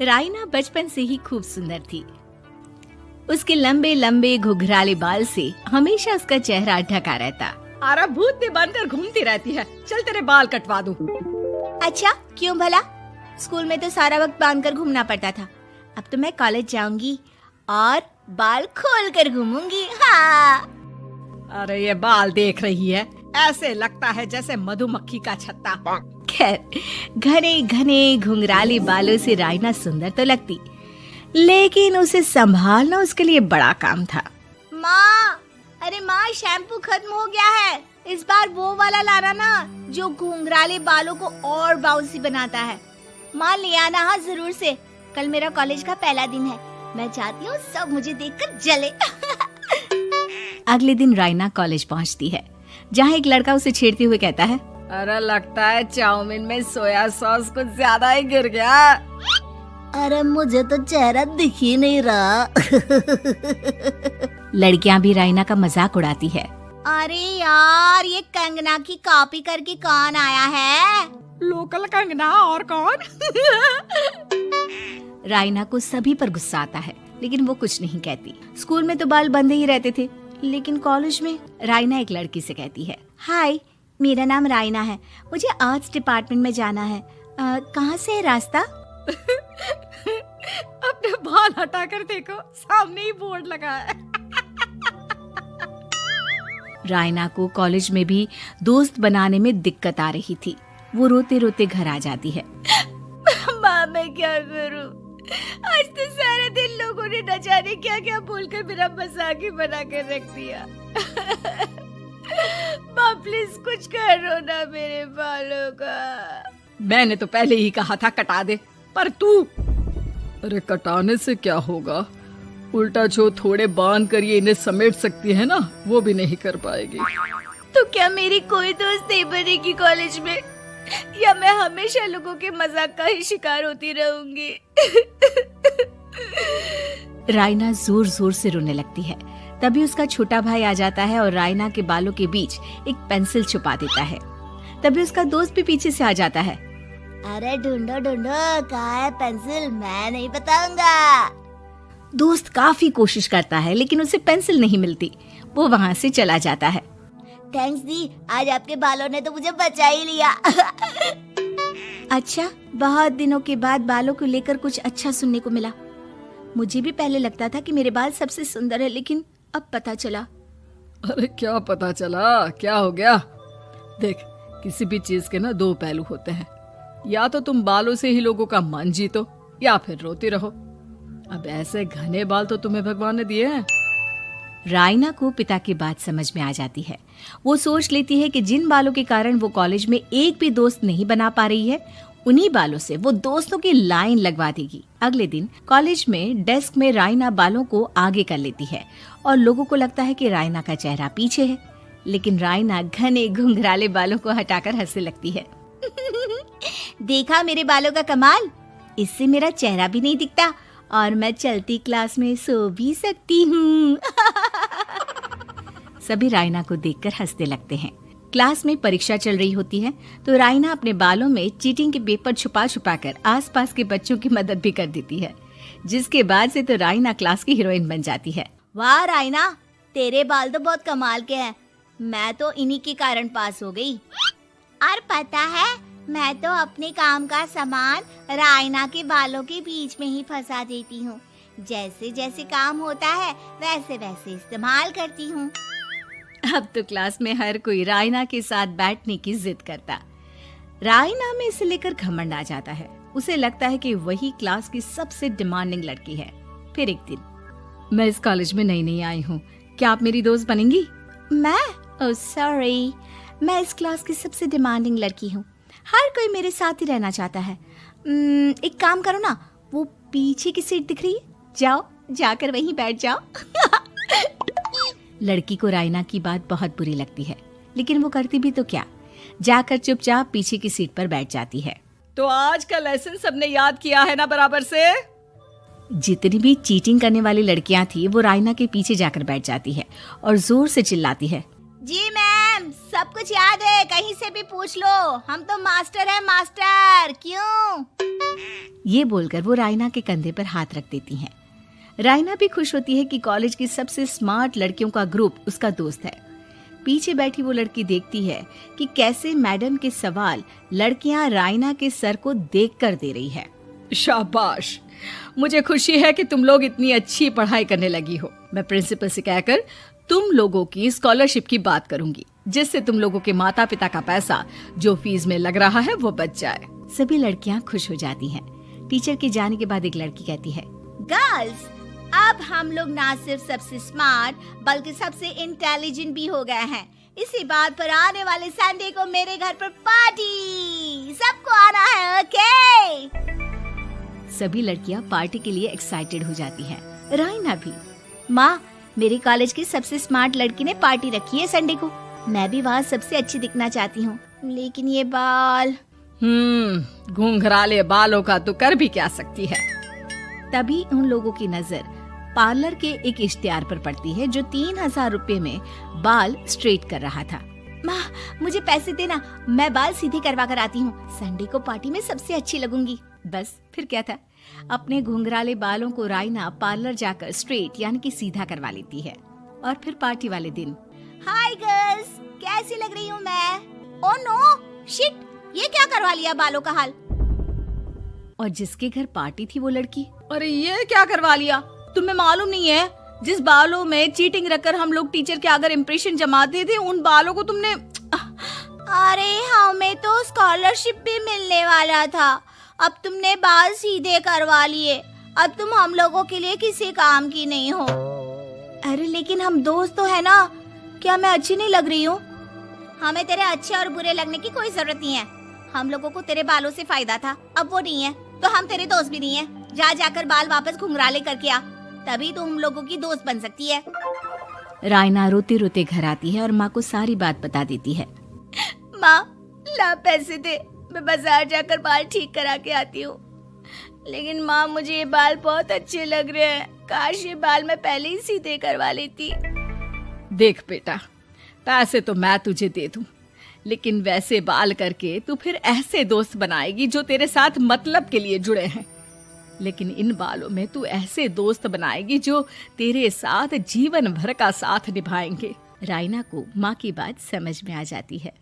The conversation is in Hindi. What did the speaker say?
राइना बचपन से ही खूब सुंदर थी। उसके लंबे लंबे घुघराले बाल से हमेशा उसका चेहरा ढका रहता। आरा भूत भी बनकर घूमती रहती है, चल तेरे बाल कटवा दूं। अच्छा, क्यों भला? स्कूल में तो सारा वक्त बांधकर घूमना पड़ता था। अब तो मैं कॉलेज जाऊंगी और बाल खोल कर घूमूंगी। हाँ। अरे ये बाल देख रही है, ऐसे लगता है जैसे मधुमक्खी का छत्ता। खैर, घने घने घुंघराले बालों से राइना सुंदर तो लगती, लेकिन उसे संभालना उसके लिए बड़ा काम था। माँ, अरे माँ, शैम्पू खत्म हो गया है। इस बार वो वाला लाना ना, जो घुंघराले बालों को और बाउंसी बनाता है। माँ ले आना, हाँ जरूर से। कल मेरा कॉलेज का पहला दिन है, मैं चाहती हूँ सब मुझे देखकर जले। अगले दिन राइना कॉलेज पहुँचती है, जहाँ एक लड़का उसे छेड़ते हुए कहता है, अरे लगता है चाउमीन में सोया सॉस कुछ ज्यादा ही गिर गया। अरे मुझे तो चेहरा दिख ही नहीं रहा। लड़कियां भी राइना का मजाक उड़ाती है। अरे यार, ये कंगना की कॉपी करके कौन आया है? लोकल कंगना और कौन? राइना को सभी पर गुस्सा आता है, लेकिन वो कुछ नहीं कहती। स्कूल में तो बाल बंधे ही रहते थे, लेकिन कॉलेज में राइना एक लड़की से कहती है, हाय, मेरा नाम राइना है, मुझे आर्ट्स डिपार्टमेंट में जाना है। कहाँ से है रास्ता? अपने बाल हटा कर देखो, सामने ही बोर्ड लगा है। राइना को कॉलेज में भी दोस्त बनाने में दिक्कत आ रही थी। वो रोते रोते घर आ जाती है। माँ, मैं क्या करूं? आज तो सारा दिन लोगों ने न जाने क्या क्या बोलकर मेरा मजाक ही बना कर रख दिया। माँ प्लीज कुछ करो ना मेरे बालों का। मैंने तो पहले ही कहा था कटा दे, पर तू। अरे कटाने से क्या होगा, उल्टा जो थोड़े बांध कर ये इन्हें समेट सकती है ना, वो भी नहीं कर पाएगी। तो क्या मेरी कोई दोस्त नहीं बनेगी कॉलेज में, या मैं हमेशा लोगों के मजाक का ही शिकार होती रहूंगी? राइना जोर जोर से रोने लगती है। तभी उसका छोटा भाई आ जाता है और राइना के बालों के बीच एक पेंसिल छुपा देता है। तभी उसका दोस्त भी पीछे से आ जाता है। अरे ढूंढो ढूंढो, कहाँ है पेंसिल? मैं नहीं बताऊंगा। दोस्त काफी कोशिश करता है, लेकिन उसे पेंसिल नहीं मिलती। वो वहाँ से चला जाता है। थैंक्स दी, आज आपके बालों ने तो मुझे बचा ही लिया। अच्छा, बहुत दिनों के बाद बालों को लेकर कुछ अच्छा सुनने को मिला। मुझे भी पहले लगता था कि मेरे बाल सबसे सुंदर है, लेकिन अब पता चला। अरे क्या पता चला, क्या हो गया? देख, किसी भी चीज के ना दो पहलू होते हैं। या तो तुम बालों से ही लोगों का मन जीतो, या फिर रोती रहो। अब ऐसे घने बाल तो तुम्हें भगवान ने दिए हैं। राइना को पिता की बात समझ में आ जाती है। वो सोच लेती है कि जिन बालों के कारण वो कॉलेज में एक भी दोस्त नहीं बना पा रही है, उन्हीं बालों से वो दोस्तों की लाइन लगवा देगी। अगले दिन कॉलेज में डेस्क में राइना बालों को आगे कर लेती है और लोगों को लगता है कि राइना का चेहरा पीछे है, लेकिन राइना घने घुंघराले बालों को हटाकर हंसने लगती है। देखा मेरे बालों का कमाल, इससे मेरा चेहरा भी नहीं दिखता और मैं चलती क्लास में सो भी सकती हूँ। सभी राइना को देखकर हंसने लगते हैं। क्लास में परीक्षा चल रही होती है, तो राइना अपने बालों में चीटिंग के पेपर छुपा छुपा कर आसपास के बच्चों की मदद भी कर देती है, जिसके बाद से तो राइना क्लास की हीरोइन बन जाती है। वाह राइना, तेरे बाल तो बहुत कमाल के हैं। मैं तो इन्हीं के कारण पास हो गई। और पता है, मैं तो अपने काम का सामान राइना के बालों के बीच में ही फंसा देती हूँ। जैसे जैसे काम होता है वैसे वैसे इस्तेमाल करती हूँ। अब तो क्लास में हर कोई राइना के साथ बैठने की जिद करता। राइना में इसे लेकर घमंड आ जाता है। उसे लगता है कि वही क्लास की सबसे डिमांडिंग लड़की है। फिर एक दिन, मैं इस कॉलेज में नई नई आई हूँ, क्या आप मेरी दोस्त बनेंगी? मैं? ओह सॉरी, मैं इस क्लास की सबसे डिमांडिंग लड़की हूँ। हर कोई मेरे साथ ही रहना चाहता है। एक काम करो ना, वो पीछे की सीट दिख रही है, जाओ, जाकर वहीं बैठ जाओ। लड़की को राइना की बात बहुत बुरी लगती है, लेकिन वो करती भी तो क्या, जाकर चुपचाप पीछे की सीट पर बैठ जाती है। तो आज का लेसन सबने याद किया है ना बराबर से? जितनी भी चीटिंग करने वाली लड़कियां थी, वो राइना के पीछे जाकर बैठ जाती है और जोर से चिल्लाती है, जी मैम, सब कुछ याद है, कहीं से भी पूछ लो, हम तो मास्टर हैं मास्टर। क्यों? ये बोलकर वो रायना के कंधे पर हाथ रख देती हैं। रायना भी खुश होती है कि कॉलेज की सबसे स्मार्ट लड़कियों का ग्रुप उसका दोस्त है। पीछे बैठी वो लड़की देखती है कि कैसे मैडम के सवाल लड़कियां रायना के सर को देखकर दे रही है। शाबाश, मुझे खुशी है कि तुम लोग इतनी अच्छी पढ़ाई करने लगी हो। मैं प्रिंसिपल से कहकर तुम लोगों की स्कॉलरशिप की बात करूंगी, जिससे तुम लोगों के माता पिता का पैसा जो फीस में लग रहा है वो बच जाए। सभी लड़कियां खुश हो जाती हैं। टीचर के जाने के बाद एक लड़की कहती है, गर्ल्स, अब हम लोग ना सिर्फ सबसे स्मार्ट बल्कि सबसे इंटेलिजेंट भी हो गए हैं। इसी बात पर आने वाले संडे को मेरे घर पर पार्टी, सबको आना है, ओके? सभी लड़कियां पार्टी के लिए एक्साइटेड हो जाती हैं। रायना भी। माँ, मेरे कॉलेज की सबसे स्मार्ट लड़की ने पार्टी रखी है संडे को। मैं भी वहाँ सबसे अच्छी दिखना चाहती हूँ, लेकिन ये बाल। घुंघराले बालों का तो कर भी क्या सकती है। तभी उन लोगों की नजर पार्लर के एक इश्तिहार पर पड़ती है जो 3000 रुपए में बाल स्ट्रेट कर रहा था। माँ, मुझे पैसे देना, मैं बाल सीधे करवा कर आती हूँ। संडे को पार्टी में सबसे अच्छी लगूंगी। बस फिर क्या था, अपने घुंघराले बालों को रायना पार्लर जाकर स्ट्रेट यानी कि सीधा करवा लेती है। और फिर पार्टी वाले दिन, हाय गर्ल्स, कैसी लग रही हूँ मैं? ओह नो, शिट, ये क्या करवा लिया बालों का हाल? और जिसके घर पार्टी थी वो लड़की, अरे ये क्या करवा लिया? तुम्हें मालूम नहीं है, जिस बालों में चीटिंग रखकर हम लोग टीचर के अगर इम्प्रेशन जमाते थे, उन बालों को तुमने। अरे हमें तो स्कॉलरशिप भी मिलने वाला था, अब तुमने बाल सीधे करवा लिए। अब तुम हम लोगों के लिए किसी काम की नहीं हो। अरे लेकिन हम दोस्त तो है ना, क्या मैं अच्छी नहीं लग रही हूँ? हमें तेरे अच्छे और बुरे लगने की कोई जरूरत नहीं है। हम लोगों को तेरे बालों से फायदा था, अब वो नहीं है, तो हम तेरे दोस्त भी नहीं है। जाकर बाल वापस घुंघराले करके आ, तभी तो हम लोगों की दोस्त बन सकती है। रायना रोते रोते घर आती है और माँ को सारी बात बता देती है। माँ, ला पैसे दे, मैं बाजार जाकर बाल ठीक करा के आती हूँ। लेकिन माँ, मुझे ये बाल बहुत अच्छे लग रहे हैं, काश ये बाल मैं पहले ही सीधे करवा लेती। देख बेटा, पैसे तो मैं तुझे दे दूं, लेकिन वैसे बाल करके तू फिर ऐसे दोस्त बनाएगी जो तेरे साथ मतलब के लिए जुड़े हैं। लेकिन इन बालों में तू ऐसे दोस्त बनाएगी जो तेरे साथ जीवन भर का साथ निभाएंगे। रायना को माँ की बात समझ में आ जाती है।